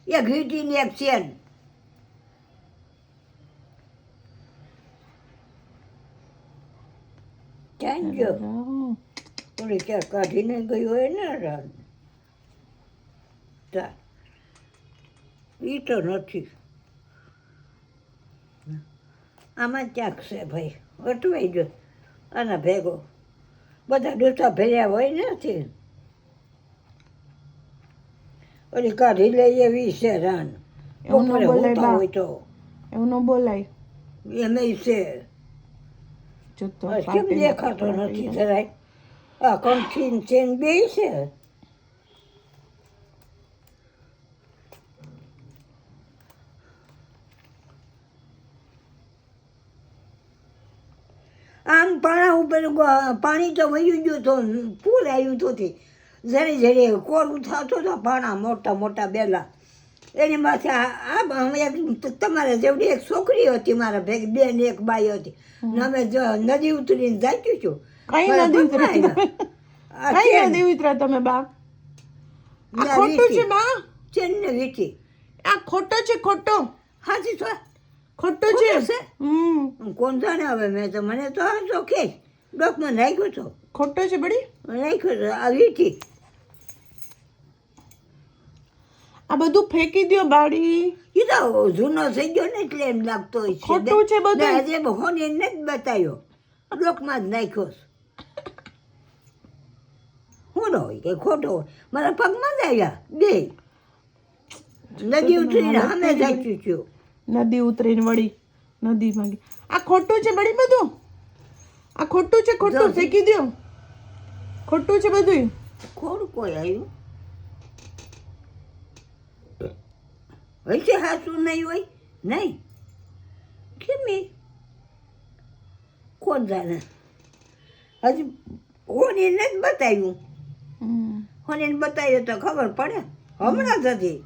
એક વીટીની એક ચેન. ક્યાં ગયો? થોડી ક્યાં કાઢીને ગયું હોય ને રાન. એ તો નથી. આમાં ક્યાંક છે ભાઈ, અટવાઈ ગયો આના ભેગો. બધા ડૂચા ભર્યા હોય નથી. ઓલી કાઢી લઈએ એવી છે રાન. એવું ન બપોરે બોલાય હોતા બા. હોય તો એવું ન બોલાય. એમ છે. જો તો બસ કેમ પાપે દેખાતો નથી જરાય? આ કંઠી ચેન બે છે. આમ પાણા ઉપર પાણી તો વયું ગયું તો પૂર આવ્યું તો જરી જરી કોરું થતો તો પાણા મોટા મોટા બેલા. એની માથે તમારે જેવડી એક છોકરી હતી મારા ભેગી, બેન એક બાઈ હતી. ને અમે નદી ઉતરીને જાચ્યું છું. કઈ નદી ઉતરી? કઈ નદી ઉતરા તમે બા? આ ખોટું છે બા. ચેનને વીટી. આ ખોટો છે, ખોટો. હાજી તો ખોટો છે. કોણ જાણે હવે, મેં તો મને તો આ તો કે ડોકમાં નાખ્યો તો. ખોટો છે બડી. નાખ્યો તો આ વીટી. આ બધું ફેંકી દ્યો બાડી. એ તો જૂનો થઈ ગયો ને એટલે એમ લાગતો હોય છે. ખોટું છે બધું. હજી હોને નથી બતાવ્યો, ડોકમાં જ નાખ્યો. હું ન હોય કે ખોટો હોય? મારા પગમાં જ આવ્યા બે. નદી ઉતરીને અમે જાચ્યું છું. નદી ઉતરીને વળી નદી માંગી. આ ખોટું છે બડી બધું. આ ખોટું છે, ખોટું ફેંકી દ્યો. ખોટું છે બધું. ખોટું કોઈ આવ્યું હશે? હાસું નહીં હોય નહીં. કેમ એ કોણ જાણે? હજી હોને નથી બતાવ્યું. હોને બતાવ્યું તો ખબર પડે. હમણાં જ હતી